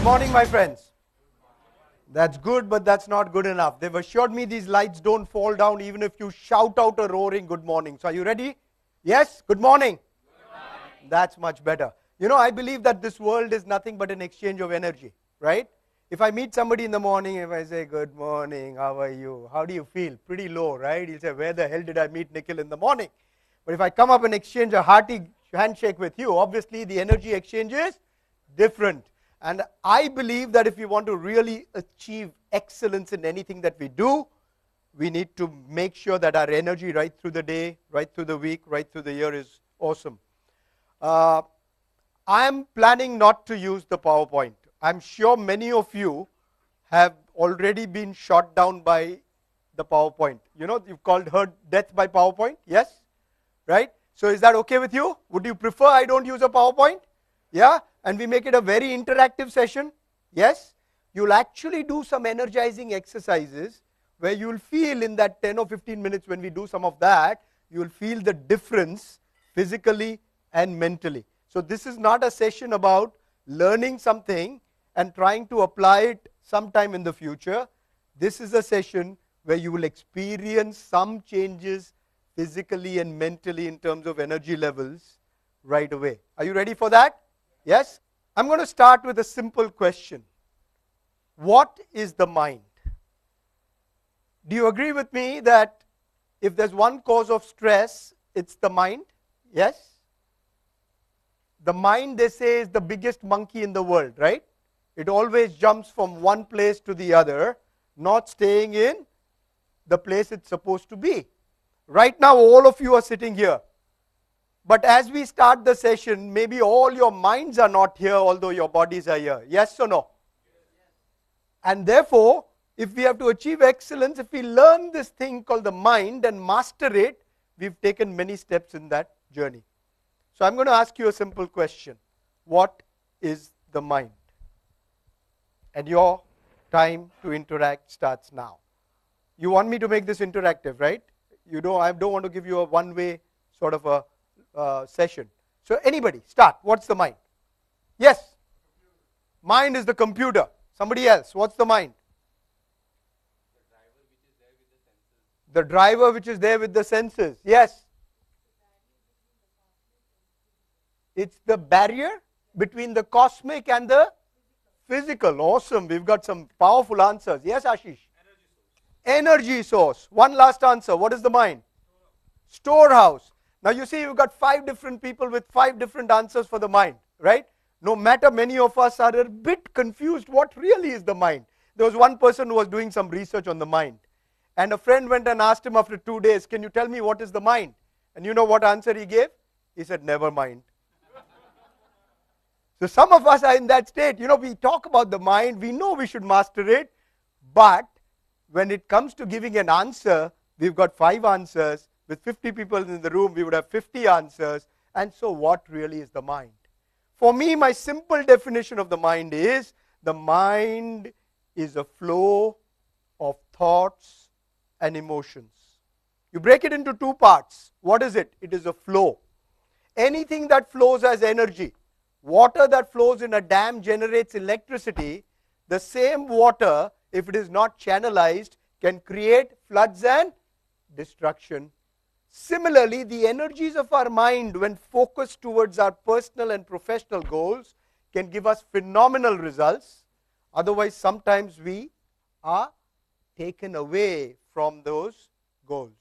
Good morning, my friends. That's good, but that's not good enough. They've assured me these lights don't fall down even if you shout out a roaring good morning. So are you ready? Yes? Good morning. Good morning. That's much better. You know, I believe that this world is nothing but an exchange of energy, right? If I meet somebody in the morning, if I say, good morning, how are you? How do you feel? Pretty low, right? He'll say, where the hell did I meet Nikhil in the morning? But if I come up and exchange a hearty handshake with you, obviously the energy exchange is different. And I believe that if we want to really achieve excellence in anything that we do, we need to make sure that our energy right through the day, right through the week, right through the year is awesome. I am planning not to use the PowerPoint. I'm sure many of you have already been shot down by the PowerPoint. You know, you've heard death by PowerPoint? Yes? Right? So is that okay with you? Would you prefer I don't use a PowerPoint? Yeah? And we make it a very interactive session? Yes? You'll actually do some energizing exercises where you'll feel in that 10 or 15 minutes when we do some of that, you'll feel the difference physically and mentally. So this is not a session about learning something and trying to apply it sometime in the future. This is a session where you will experience some changes physically and mentally in terms of energy levels right away. Are you ready for that? Yes? I'm going to start with a simple question. What is the mind? Do you agree with me that if there's one cause of stress, it's the mind? Yes? The mind, they say, is the biggest monkey in the world, right? It always jumps from one place to the other, not staying in the place it's supposed to be. Right now, all of you are sitting here. But as we start the session, maybe all your minds are not here, although your bodies are here. Yes or no? Yes. And therefore, if we have to achieve excellence, if we learn this thing called the mind and master it, we've taken many steps in that journey. So I'm going to ask you a simple question. What is the mind? And your time to interact starts now. You want me to make this interactive, right? I don't want to give you a one-way sort of a session. So anybody, start. What's the mind? Yes? Mind is the computer. Somebody else, what's the mind? The driver which is there with the senses. Yes? It's the barrier between the cosmic and the physical. Awesome. We've got some powerful answers. Yes, Ashish? Energy source. One last answer. What is the mind? Storehouse. Now you see, you've got 5 different people with 5 different answers for the mind, right? No matter, many of us are a bit confused what really is the mind. There was one person who was doing some research on the mind. And a friend went and asked him after 2 days, can you tell me what is the mind? And you know what answer he gave? He said, never mind. So some of us are in that state. You know, we talk about the mind, we know we should master it, but when it comes to giving an answer, we've got 5 answers. With 50 people in the room, we would have 50 answers. And so what really is the mind? For me, my simple definition of the mind is a flow of thoughts and emotions. You break it into 2 parts. What is it? It is a flow. Anything that flows has energy. Water that flows in a dam generates electricity. The same water, if it is not channelized, can create floods and destruction. Similarly, the energies of our mind, when focused towards our personal and professional goals, can give us phenomenal results. Otherwise, sometimes we are taken away from those goals.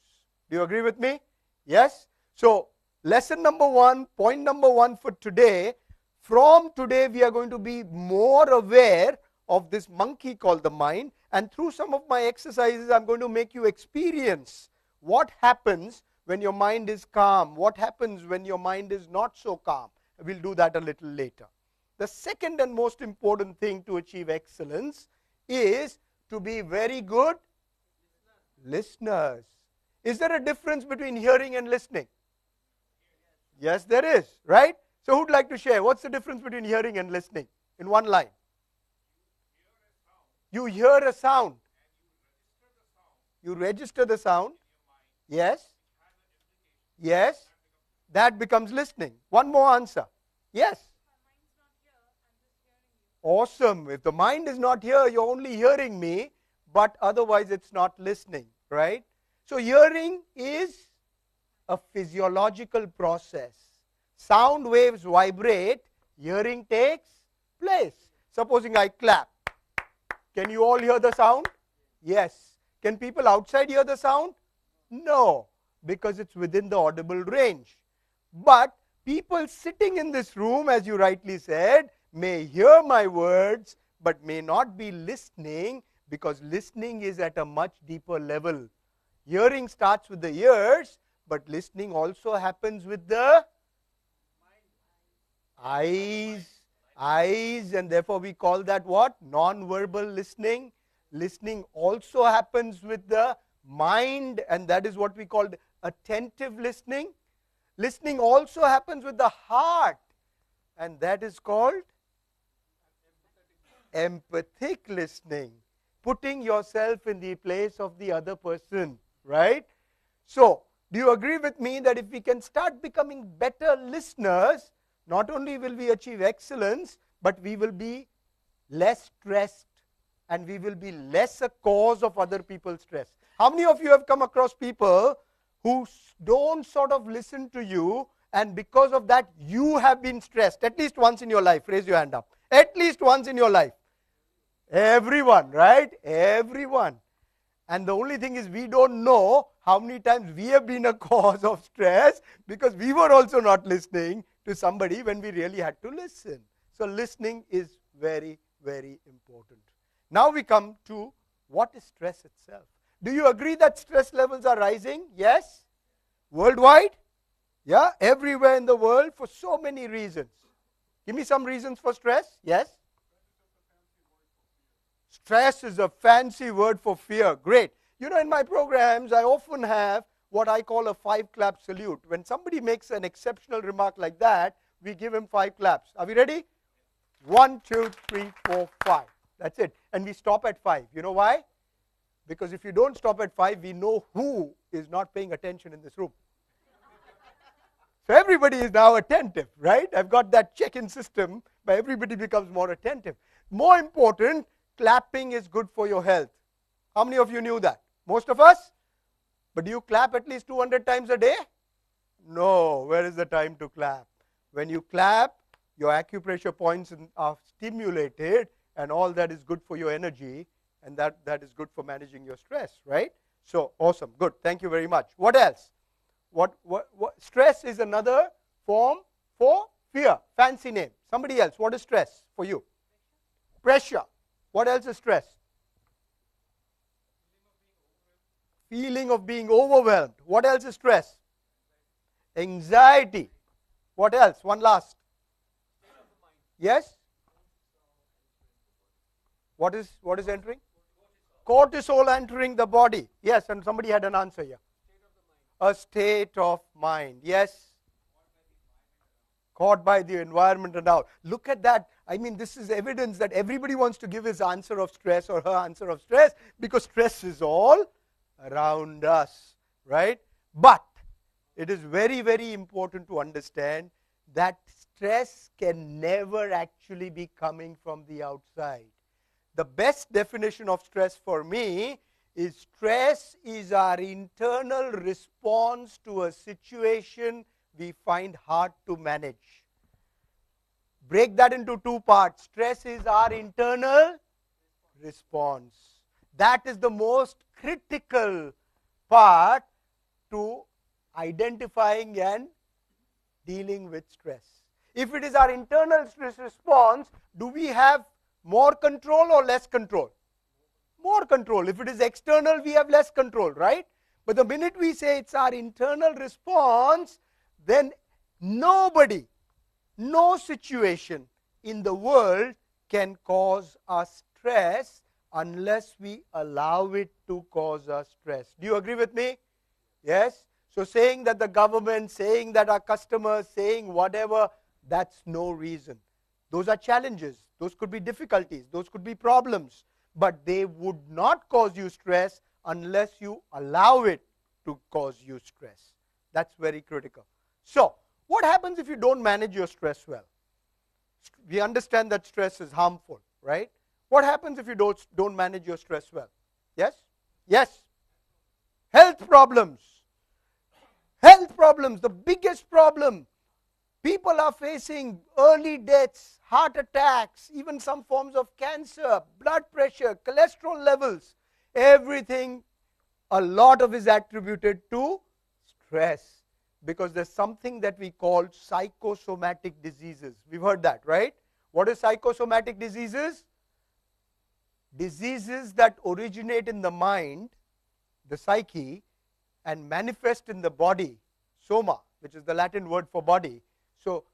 Do you agree with me? Yes? So, lesson number 1, point number 1 for today. From today, we are going to be more aware of this monkey called the mind. And through some of my exercises, I'm going to make you experience what happens when your mind is calm, what happens when your mind is not so calm. We'll do that a little later. The second and most important thing to achieve excellence is to be very good listeners. Is there a difference between hearing and listening? Yes, there is, right? So who'd like to share? What's the difference between hearing and listening in one line? You hear a sound. You register the sound. Yes. Yes. That becomes listening. One more answer. Yes. Awesome. If the mind is not here, you're only hearing me, but otherwise it's not listening, right? So hearing is a physiological process. Sound waves vibrate, hearing takes place. Supposing I clap. Can you all hear the sound? Yes. Can people outside hear the sound? No, because it's within the audible range. But people sitting in this room, as you rightly said, may hear my words, but may not be listening, because listening is at a much deeper level. Hearing starts with the ears, but listening also happens with the eyes. Eyes, and therefore we call that what? Non-verbal listening. Listening also happens with the mind, and that is what we call attentive listening. Listening also happens with the heart, and that is called empathic listening. Putting yourself in the place of the other person, right? So, do you agree with me that if we can start becoming better listeners, not only will we achieve excellence, but we will be less stressed and we will be less a cause of other people's stress. How many of you have come across people who don't sort of listen to you, and because of that you have been stressed at least once in your life? Raise your hand up. At least once in your life. Everyone, right? Everyone. And the only thing is, we don't know how many times we have been a cause of stress because we were also not listening to somebody when we really had to listen. So listening is very, very important. Now we come to what is stress itself. Do you agree that stress levels are rising? Yes? Worldwide? Yeah, everywhere in the world for so many reasons. Give me some reasons for stress. Yes? Stress is a fancy word for fear. Great. You know, in my programs, I often have what I call a 5-clap salute. When somebody makes an exceptional remark like that, we give him 5 claps. Are we ready? 1, 2, 3, 4, 5. That's it. And we stop at 5. You know why? Because if you don't stop at 5, we know who is not paying attention in this room. So everybody is now attentive, right? I've got that check-in system, but everybody becomes more attentive. More important, clapping is good for your health. How many of you knew that? Most of us? But do you clap at least 200 times a day? No. Where is the time to clap? When you clap, your acupressure points are stimulated, and all that is good for your energy, and that is good for managing your stress, right? So, awesome. Good. Thank you very much. What else? What stress is another form for fear. Fancy name. Somebody else. What is stress for you? Pressure. What else is stress? Feeling of being overwhelmed. What else is stress? Anxiety. What else? One last. Yes? What is entering? Cortisol entering the body. Yes, and somebody had an answer here. A state of mind. Yes. Caught by the environment and all. Look at that. I mean, this is evidence that everybody wants to give his answer of stress or her answer of stress, because stress is all around us, right? But it is very, very important to understand that stress can never actually be coming from the outside. The best definition of stress for me is stress is our internal response to a situation we find hard to manage. Break that into 2 parts. Stress is our internal response. That is the most critical part to identifying and dealing with stress. If it is our internal stress response, do we have more control or less control? More control. If it is external, we have less control, right? But the minute we say it's our internal response, then nobody, no situation in the world can cause us stress unless we allow it to cause us stress. Do you agree with me? Yes? So saying that the government, saying that our customers, saying whatever, that's no reason. Those are challenges. Those could be difficulties. Those could be problems. But they would not cause you stress unless you allow it to cause you stress. That's very critical. So, what happens if you don't manage your stress well? We understand that stress is harmful, right? What happens if you don't manage your stress well? Yes? Yes. Health problems. Health problems, the biggest problem. People are facing early deaths, heart attacks, even some forms of cancer, blood pressure, cholesterol levels. Everything, a lot of is attributed to stress. Because there's something that we call psychosomatic diseases. We've heard that, right? What is psychosomatic diseases? Diseases that originate in the mind, the psyche, and manifest in the body, soma, which is the Latin word for body. So,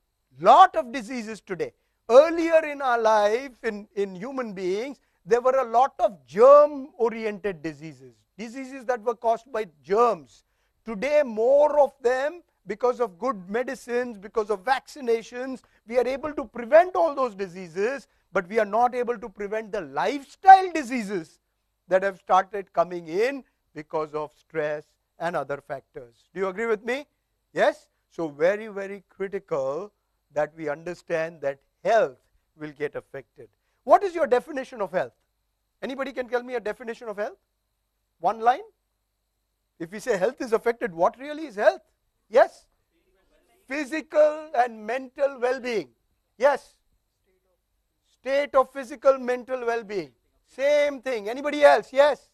lot of diseases today. Earlier in our life, in human beings, there were a lot of germ-oriented diseases. Diseases that were caused by germs. Today, more of them, because of good medicines, because of vaccinations, we are able to prevent all those diseases, but we are not able to prevent the lifestyle diseases that have started coming in because of stress and other factors. Do you agree with me? Yes? So very, very critical that we understand that health will get affected. What is your definition of health? Anybody can tell me a definition of health? One line? If we say health is affected, what really is health? Yes? Physical and mental well-being. Yes? State of physical, mental well-being. Same thing. Anybody else? Yes?